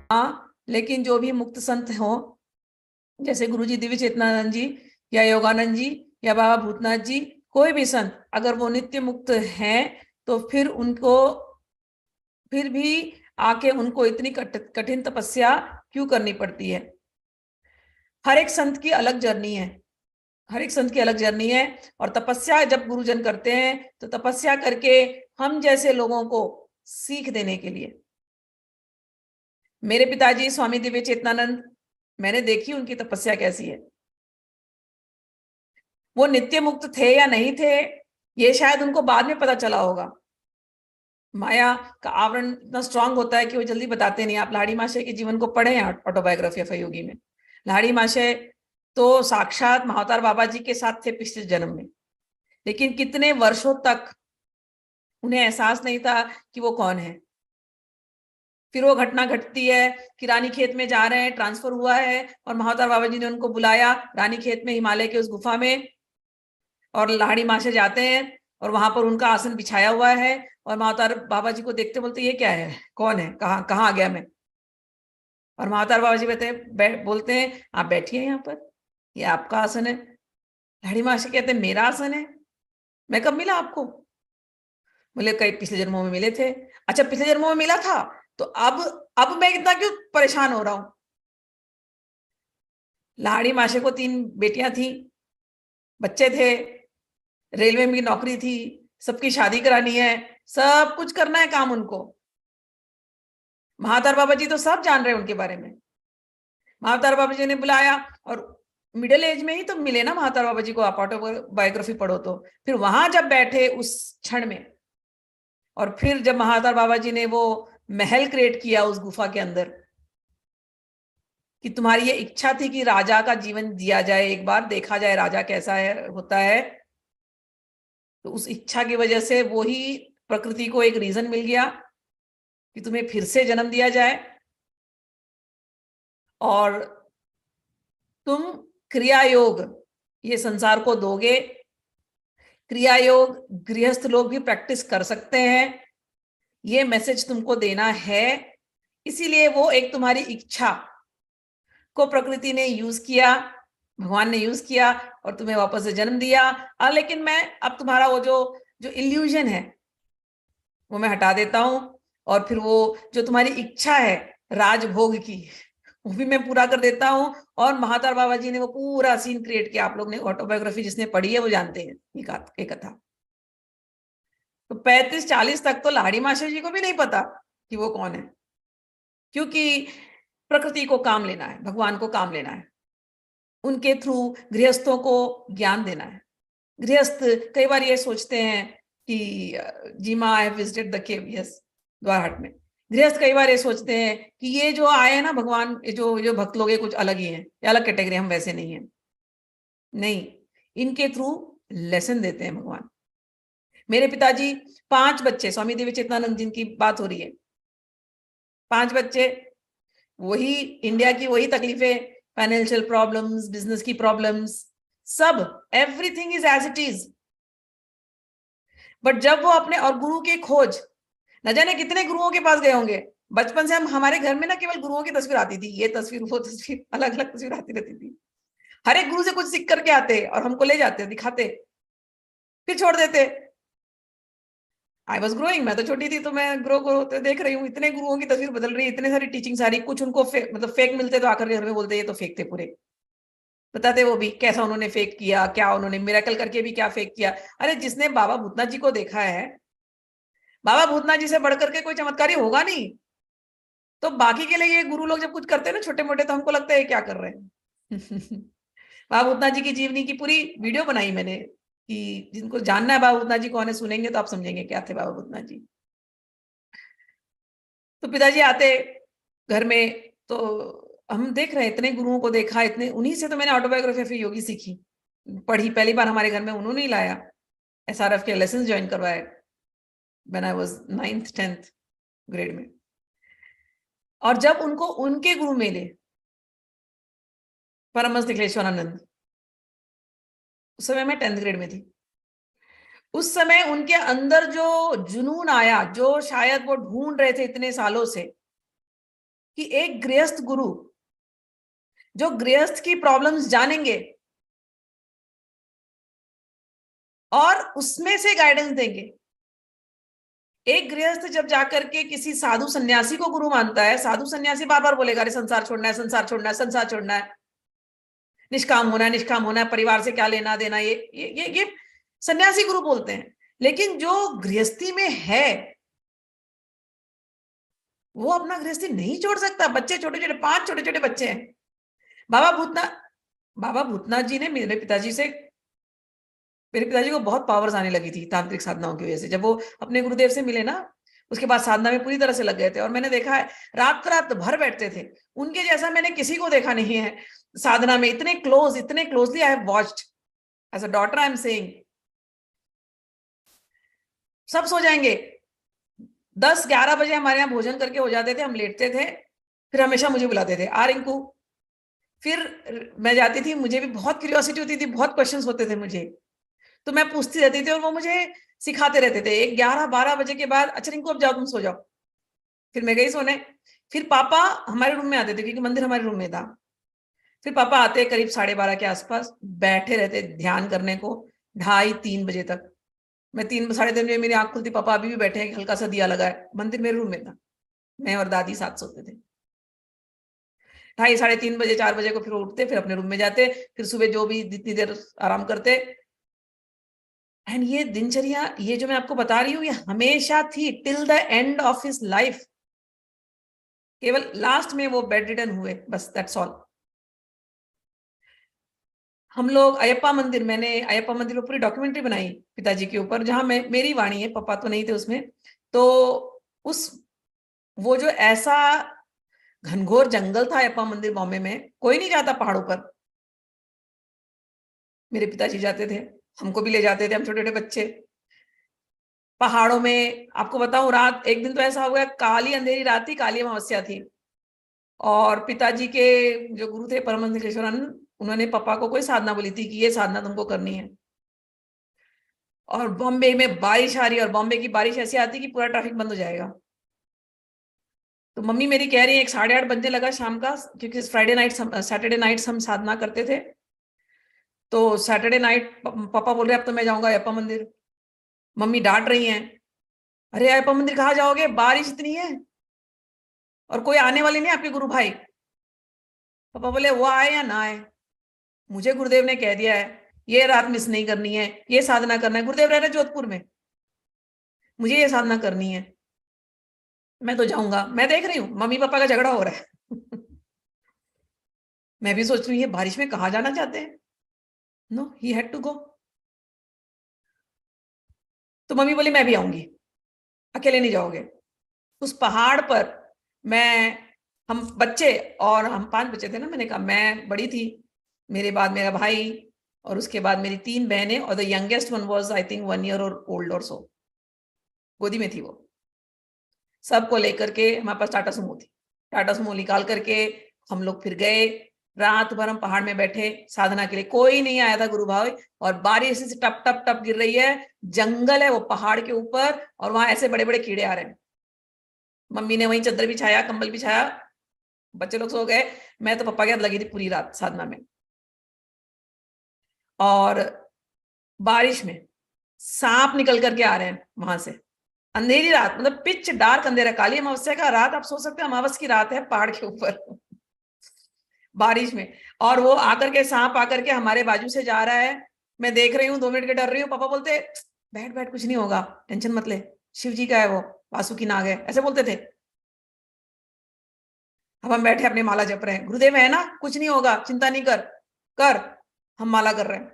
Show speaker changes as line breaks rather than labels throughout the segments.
हाँ, लेकिन जो भी मुक्त संत हो, जैसे गुरु जी दिव्य चेतनानंद जी या योगानंद जी या बाबा भूतनाथ जी, कोई भी संत अगर वो नित्य मुक्त हैं तो फिर उनको फिर भी आके उनको इतनी कठिन तपस्या क्यों करनी पड़ती है। हर एक संत की अलग जर्नी है, हर एक संत की अलग जर्नी है। और तपस्या जब गुरुजन करते हैं तो तपस्या करके हम जैसे लोगों को सीख देने के लिए। मेरे पिताजी स्वामी दिव्य चेतनानंद, मैंने देखी उनकी तपस्या कैसी है। वो नित्य मुक्त थे या नहीं थे, ये शायद उनको बाद में पता चला होगा। माया का आवरण इतना स्ट्रांग होता है कि वो जल्दी बताते नहीं। आप लाड़ी माशय के जीवन को पढ़े हैं ऑटोबायोग्राफी ऑफ अ योगी में। लाड़ी माशय तो साक्षात महाअवतार बाबा जी के साथ थे पिछले जन्म में, लेकिन कितने वर्षों तक उन्हें एहसास नहीं था कि वो कौन है। फिर वो घटना घटती है कि रानीखेत में जा रहे हैं, ट्रांसफर हुआ है और महाअवतार बाबा जी ने उनको बुलाया रानीखेत में, हिमालय के उस गुफा में, और लाड़ी माशय जाते हैं और वहां पर उनका आसन बिछाया हुआ है और महाअवतार बाबा जी को देखते बोलते ये क्या है, कौन है, कहाँ कहाँ आ गया मैं। और महाअवतार बाबा जी बोलते हैं आप बैठिए यहाँ पर, ये आपका आसन है। लाड़ी माशय कहते हैं मेरा आसन है, मैं कब मिला आपको। बोले कई पिछले जन्मों में मिले थे। अच्छा पिछले जन्मों में मिला था, तो अब मैं इतना क्यों परेशान हो रहा हूं। लाड़ी माशे को 3 बेटियां थी, बच्चे थे, रेलवे में नौकरी थी, सबकी शादी करानी है, सब कुछ करना है काम उनको। महाअवतार बाबा जी तो सब जान रहे हैं उनके बारे में। महाअवतार बाबा जी ने बुलाया और मिडिल एज में ही तो मिले ना महाअवतार बाबा जी को, आप ऑटोबायोग्राफी पढ़ो तो। फिर वहां जब बैठे उस क्षण में, और फिर जब महाअवतार बाबा जी ने वो महल क्रिएट किया उस गुफा के अंदर, कि तुम्हारी ये इच्छा थी कि राजा का जीवन जिया जाए, एक बार देखा जाए राजा कैसा है होता है, तो उस इच्छा की वजह से वो ही प्रकृति को एक रीजन मिल गया कि तुम्हें फिर से जन्म दिया जाए और तुम क्रिया योग ये संसार को दोगे। क्रिया योग गृहस्थ लोग भी प्रैक्टिस कर सकते हैं, ये मैसेज तुमको देना है। इसीलिए वो एक तुम्हारी इच्छा को प्रकृति ने यूज किया, भगवान ने यूज किया और तुम्हें वापस से जन्म दिया। लेकिन मैं अब तुम्हारा वो जो जो इल्यूजन है वो मैं हटा देता हूं, और फिर वो जो तुम्हारी इच्छा है राजभोग की वो भी मैं पूरा कर देता हूं। और महाअवतार बाबा जी ने वो पूरा सीन क्रिएट किया। आप लोग ने ऑटोबायोग्राफी जिसने पढ़ी है वो जानते हैं ये कथा। तो 35-40 तक तो लाड़ी मास्टर जी को भी नहीं पता कि वो कौन है, क्योंकि प्रकृति को काम लेना है, भगवान को काम लेना है, उनके थ्रू गृहस्थों को ज्ञान देना है। गृहस्थ कई बार ये सोचते हैं कि जीमा I have visited the cave, yes, Dwarahat में। गृहस्थ कई बार ये सोचते हैं कि ये जो आए हैं ना भगवान, ये जो भक्त लोग, ये कुछ अलग ही हैं, ये अलग कैटेगरी, हम वैसे नहीं है। नहीं, इनके थ्रू लेसन देते हैं भगवान। मेरे पिताजी 5 बच्चे, स्वामी देवी चेतनानंद जिनकी बात हो रही है, 5 बच्चे, वही इंडिया की वही तकलीफें, फाइनेंशियल प्रॉब्लम्स, बिजनेस की प्रॉब्लम्स, सब, everything is as it is. But जब वो अपने और गुरु की खोज, न जाने कितने गुरुओं के पास गए होंगे। बचपन से हम, हमारे घर में ना केवल गुरुओं की तस्वीर आती थी, ये तस्वीर वो तस्वीर, अलग अलग तस्वीर आती रहती थी। हर एक गुरु से कुछ सीख करके आते और हमको ले जाते, दिखाते, फिर छोड़ देते। आई वॉज ग्रोइंग, मैं तो छोटी थी, तो मैं ग्रो ग्रो होते देख रही हूँ, इतने गुरुओं की तस्वीर बदल रही है, इतने सारी टीचिंग सारी, कुछ उनको मतलब फेक मिलते तो आकर के घर में बोलते ये तो फेक थे पूरे, बताते वो भी कैसा उन्होंने फेक किया, क्या उन्होंने मिरेकल करके भी क्या फेक किया। अरे जिसने बाबा भूतनाथ जी को देखा है, बाबा भूतनाथ जी से बढ़कर के कोई चमत्कारी होगा नहीं। तो बाकी के लिए ये गुरु लोग जब कुछ करते हैं ना छोटे मोटे, तो हमको लगता है क्या कर रहे हैं। बाबा भूतनाथ जी की जीवनी की पूरी वीडियो बनाई मैंने, कि जिनको जानना है बाबा भूतनाथ जी कौन है, सुनेंगे तो आप समझेंगे क्या थे बाबा भूतनाथ जी। तो पिताजी आते घर में, तो हम देख रहे हैं, इतने गुरुओं को देखा, इतने, उन्हीं से तो मैंने ऑटोबायोग्राफी ऑफ योगी सीखी, पढ़ी। पहली बार हमारे घर में उन्होंने ही लाया, एसआरएफ के लेसन ज्वाइन करवाए when I was 9th-10th grade में। और जब उनको उनके गुरु मिले परमहंस निखिलेश्वरानंद, उस समय मैं 10th ग्रेड में थी, उस समय उनके अंदर जो जुनून आया, जो शायद वो ढूंढ रहे थे इतने सालों से, कि एक गृहस्थ गुरु जो गृहस्थ की प्रॉब्लम्स जानेंगे और उसमें से गाइडेंस देंगे। एक गृहस्थ जब जाकर के किसी साधु सन्यासी को गुरु मानता है, साधु सन्यासी बार बार बोलेगा, अरे संसार छोड़ना है, संसार छोड़ना है, संसार छोड़ना है, निष्काम होना है, निष्काम होना है, परिवार से क्या लेना देना, ये सन्यासी गुरु बोलते हैं। लेकिन जो गृहस्थी में है वो अपना गृहस्थी नहीं छोड़ सकता। बच्चे छोटे छोटे, 5 छोटे छोटे बच्चे हैं। बाबा भूतनाथ जी ने मेरे पिताजी को बहुत पावर्स आने लगी थी तांत्रिक साधनाओं की वजह से। जब वो अपने गुरुदेव से मिले ना, उसके बाद साधना में पूरी तरह से लग गए थे। और मैंने देखा है रात भर बैठते थे। उनके जैसा मैंने किसी को देखा नहीं है साधना में, इतने closely I have watched as a daughter. I am saying, सब सो जाएंगे, 10-11 बजे हमारे यहाँ भोजन करके हो जाते थे, हम लेटते थे, फिर हमेशा मुझे बुलाते थे, आ रिंकू। फिर मैं जाती थी, मुझे भी बहुत क्यूरियोसिटी होती थी, बहुत क्वेश्चंस होते थे मुझे, तो मैं पूछती रहती थी और वो मुझे सिखाते रहते थे। 11-12 बजे के बाद, अच्छा रिंकू अब जाओ, तुम सो जाओ। फिर मैं गई सोने। फिर पापा हमारे रूम में आते थे क्योंकि मंदिर हमारे रूम में था। फिर पापा आते करीब 12:30 के आसपास, बैठे रहते ध्यान करने को 2:30-3 बजे तक। मैं 3-3:30 बजे मेरी आंख खुलती, पापा अभी भी बैठे हैं, हल्का सा दिया लगा है। मंदिर मेरे रूम में था, मैं और दादी साथ सोते थे। 2:30-3:30 बजे, 4 बजे को फिर उठते, फिर अपने रूम में जाते, फिर सुबह जो भी जितनी देर आराम करते। एंड ये दिनचर्या, ये जो मैं आपको बता रही हूँ, ये हमेशा थी till the end of his life. केवल लास्ट में वो बेड रिडन हुए, बस, दैट्स ऑल। हम लोग मैंने अयप्पा मंदिर में पूरी डॉक्यूमेंट्री बनाई पिताजी के ऊपर, जहां मैं, मेरी वाणी है, पापा तो नहीं थे उसमें। तो उस वो जो ऐसा घनघोर जंगल था अयप्पा मंदिर बॉम्बे में, कोई नहीं जाता पहाड़ों पर, मेरे पिताजी जाते थे, हमको भी ले जाते थे, हम छोटे छोटे बच्चे। पहाड़ों में आपको बताऊं, रात एक दिन तो ऐसा हो गया, काली अंधेरी रात थी, काली अमावस्या थी, और पिताजी के जो गुरु थे परमहंस निखिलेश्वरानंद, उन्होंने पापा को कोई साधना बोली थी कि ये साधना तुमको करनी है। और बॉम्बे में बारिश आ रही है, और बॉम्बे की बारिश ऐसी आती कि पूरा ट्रैफिक बंद हो जाएगा। तो मम्मी मेरी कह रही है 8:30 बजने लगा शाम का, क्योंकि सैटरडे नाइट हम साधना करते थे। तो सैटरडे नाइट पापा बोल रहे अब तो मैं जाऊंगा अयप्पा मंदिर। मम्मी डांट रही हैं, अरे अयप्पा मंदिर कहाँ जाओगे, बारिश इतनी है और कोई आने वाले नहीं आपके गुरु भाई। पापा बोले वो आए या ना आए, मुझे गुरुदेव ने कह दिया है ये रात मिस नहीं करनी है, ये साधना करना है। गुरुदेव रह रहे जोधपुर में, मुझे ये साधना करनी है, मैं तो जाऊंगा। मैं देख रही हूँ मम्मी पापा का झगड़ा हो रहा है। मैं भी सोच रही हूँ ये बारिश में कहाँ जाना चाहते हैं। No, he had to go. तो मम्मी बोली मैं भी आऊंगी, अकेले नहीं जाओगे। उस पहाड़ पर मैं, हम बच्चे, और हम 5 बच्चे थे ना, मैंने कहा मैं बड़ी थी, मेरे बाद मेरा भाई, और उसके बाद मेरी 3 बहनें, और the youngest one was I think 1 year और ओल्ड और सो, गोदी में थी वो। सबको लेकर के हमारे पास टाटा सुमो थी, टाटा सुमो निकाल करके हम लोग फिर गए। रात भर हम पहाड़ में बैठे साधना के लिए, कोई नहीं आया था गुरु भाई, और बारिश से टप टप टप गिर रही है, जंगल है वो पहाड़ के ऊपर, और वहां ऐसे बड़े बड़े कीड़े आ रहे हैं। मम्मी ने वहीं चादर बिछाया, कंबल बिछाया, बच्चे लोग सो गए, मैं तो पापा के साथ लगी थी पूरी रात साधना में। और बारिश में सांप निकल करके आ रहे हैं वहां से, अंधेरी रात, मतलब पिच डार्क अंधेरा, काली अमावस्या का रात, आप सोच सकते हैं अमावस की रात है पहाड़ के ऊपर, बारिश में। और वो आकर के, सांप आकर के हमारे बाजू से जा रहा है, मैं देख रही हूँ, 2 मिनट के डर रही हूँ। पापा बोलते बैठ बैठ, कुछ नहीं होगा, टेंशन मत ले, शिव जी का है वो, वासुकी नाग है, ऐसे बोलते थे। अब हम बैठे अपने माला जप रहे हैं, गुरुदेव है ना, कुछ नहीं होगा, चिंता नहीं कर, कर। हम माला कर रहे हैं,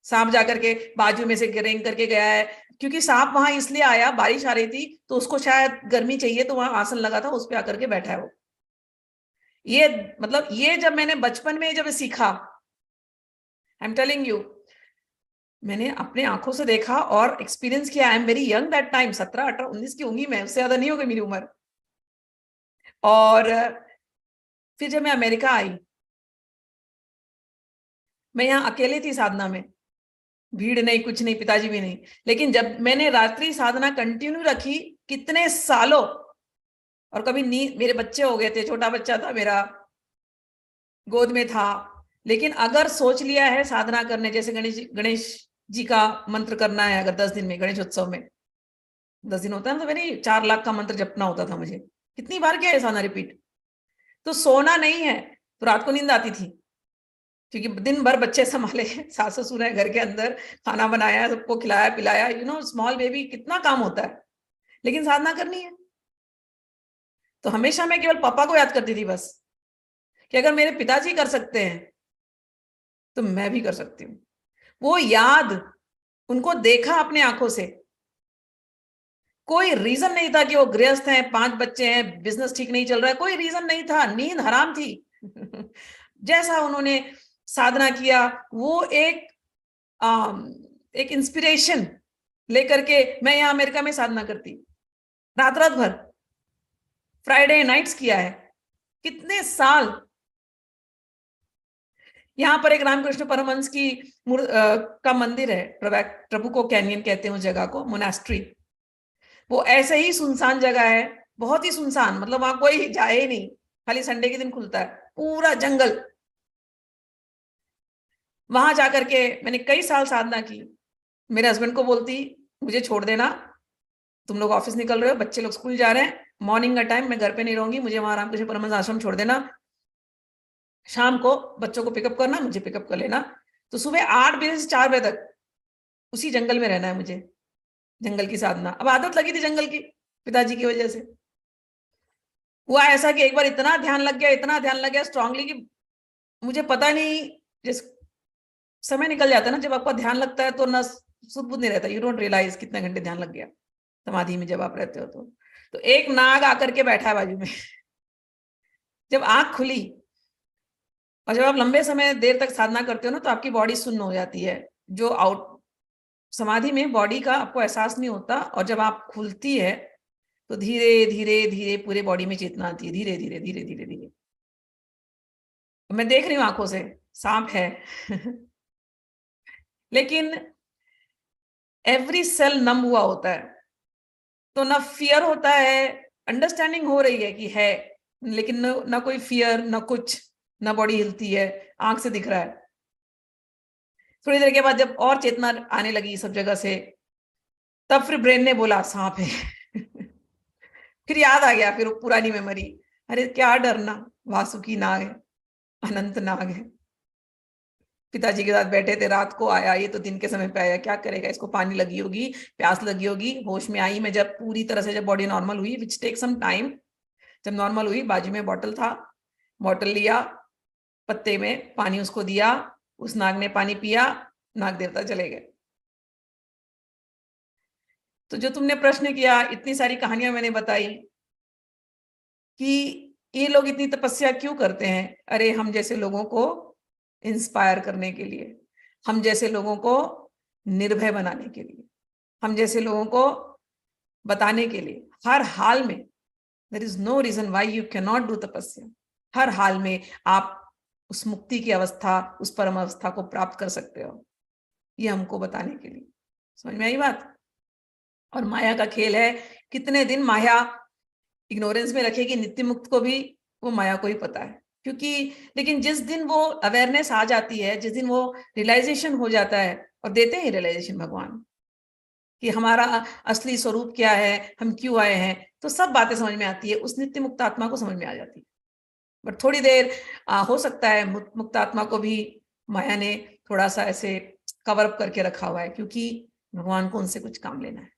सांप जाकर के बाजू में से रेंग करके गया है, क्योंकि सांप वहां इसलिए आया, बारिश आ रही थी तो उसको शायद गर्मी चाहिए, तो वहां आसन लगा था, उस पर आकर के बैठा है वो। ये मतलब, ये जब मैंने बचपन में जब सीखा, आई एम टेलिंग यू, मैंने अपने आंखों से देखा और एक्सपीरियंस किया। I am very young that time, 17-18-19 की होंगी मैं, उससे ज्यादा नहीं होगी मेरी उम्र। और फिर जब मैं अमेरिका आई, मैं यहाँ अकेली थी साधना में, भीड़ नहीं, कुछ नहीं, पिताजी भी नहीं। लेकिन जब मैंने रात्रि साधना कंटिन्यू रखी कितने सालों, और कभी नींद, मेरे बच्चे हो गए थे, छोटा बच्चा था मेरा, गोद में था, लेकिन अगर सोच लिया है साधना करने, जैसे गणेश जी का मंत्र करना है, अगर 10 दिन में, गणेश उत्सव में 10 दिन होता है तो मैंने 4 लाख का मंत्र जपना होता था मुझे, कितनी बार किया है साधना रिपीट। तो सोना नहीं है, तो रात को नींद आती थी, क्योंकि दिन भर बच्चे संभाले, सास ससुर है घर के अंदर, खाना बनाया, सबको खिलाया पिलाया, स्मॉल बेबी, कितना काम होता है, लेकिन साधना करनी है। तो हमेशा मैं केवल पापा को याद करती थी बस, कि अगर मेरे पिताजी कर सकते हैं तो मैं भी कर सकती हूँ। वो याद, उनको देखा अपने आंखों से, कोई रीजन नहीं था कि वो गृहस्थ हैं, 5 बच्चे हैं, बिजनेस ठीक नहीं चल रहा है, कोई रीजन नहीं था, नींद हराम थी। जैसा उन्होंने साधना किया, वो एक इंस्पिरेशन लेकर के मैं यहाँ अमेरिका में साधना करती, रात रात भर, फ्राइडे नाइट्स किया है, कितने साल। यहाँ पर एक रामकृष्ण परमहंस की का मंदिर है, प्रभु को कैनियन कहते हैं उस जगह को, मोनास्ट्री। वो ऐसे ही सुनसान जगह है, बहुत ही सुनसान, मतलब वहां कोई जाए ही नहीं, खाली संडे के दिन खुलता है, पूरा जंगल। वहां जाकर के मैंने कई साल साधना की। मेरे हस्बैंड को बोलती, मुझे छोड़ देना, तुम लोग ऑफिस निकल रहे हो, बच्चे लोग स्कूल जा रहे हैं, मॉर्निंग का टाइम, मैं घर पे नहीं रहूंगी, मुझे वहां रामकृष्ण परमहंस आश्रम छोड़ देना, शाम को बच्चों को पिकअप करना, मुझे पिकअप कर लेना। तो सुबह 8 बजे से 4 बजे तक उसी जंगल में रहना है मुझे, जंगल की साधना। अब आदत लगी थी जंगल की, पिताजी की वजह से। हुआ ऐसा कि एक बार इतना ध्यान लग गया, इतना ध्यान लग गया स्ट्रांगली, कि मुझे पता नहीं, जिस समय निकल जाता है ना, जब आपका ध्यान लगता है तो ना सुध बुध नहीं रहता, यू डोंट रियलाइज कितने घंटे ध्यान लग गया समाधि में जब आप रहते हो। तो एक नाग आकर के बैठा है बाजू में। जब आंख खुली, और जब आप लंबे समय देर तक साधना करते हो ना, तो आपकी बॉडी सुन्न हो जाती है, जो आउट समाधि में बॉडी का आपको एहसास नहीं होता, और जब आप खुलती है तो धीरे धीरे धीरे पूरे बॉडी में चेतना आती है, धीरे धीरे धीरे धीरे धीरे। मैं देख रही हूँ आंखों से, सांप है। लेकिन एवरी सेल नम हुआ होता है, तो ना फियर होता है, अंडरस्टैंडिंग हो रही है कि है, लेकिन ना कोई फियर, ना कुछ, ना बॉडी हिलती है, आंख से दिख रहा है। थोड़ी देर के बाद जब और चेतना आने लगी सब जगह से, तब फिर ब्रेन ने बोला सांप है। फिर याद आ गया, फिर पुरानी मेमोरी, अरे क्या डरना, वासुकी नाग है, अनंत नाग है। पिताजी के साथ बैठे थे, रात को आया, ये तो दिन के समय पे आया, क्या करेगा, इसको पानी लगी होगी, प्यास लगी होगी। होश में आई मैं जब पूरी तरह से, जब बॉडी नॉर्मल हुई, विच टेक सम टाइम, जब नॉर्मल हुई, बाजू में बॉटल था, बॉटल लिया, पत्ते में पानी उसको दिया, उस नाग ने पानी पिया, नाग देवता चले गए। तो जो तुमने प्रश्न किया, इतनी सारी कहानियां मैंने बताई कि ये लोग इतनी तपस्या क्यों करते हैं। अरे हम जैसे लोगों को इंस्पायर करने के लिए, हम जैसे लोगों को निर्भय बनाने के लिए, हम जैसे लोगों को बताने के लिए, हर हाल में, there is no reason why you can not do tapasya. हर हाल में आप उस मुक्ति की अवस्था, उस परम अवस्था को प्राप्त कर सकते हो, ये हमको बताने के लिए। समझ में आई बात। और माया का खेल है, कितने दिन माया इग्नोरेंस में रखेगी, नित्य मुक्त को भी वो माया को ही पता है। क्योंकि लेकिन जिस दिन वो अवेयरनेस आ जाती है, जिस दिन वो रियलाइजेशन हो जाता है, और देते हैं रियलाइजेशन भगवान कि हमारा असली स्वरूप क्या है, हम क्यों आए हैं, तो सब बातें समझ में आती है, उस नित्य मुक्त आत्मा को समझ में आ जाती है। बट थोड़ी देर हो सकता है मुक्त आत्मा को भी माया ने थोड़ा सा ऐसे कवर अप करके रखा हुआ है, क्योंकि भगवान को उनसे कुछ काम लेना है।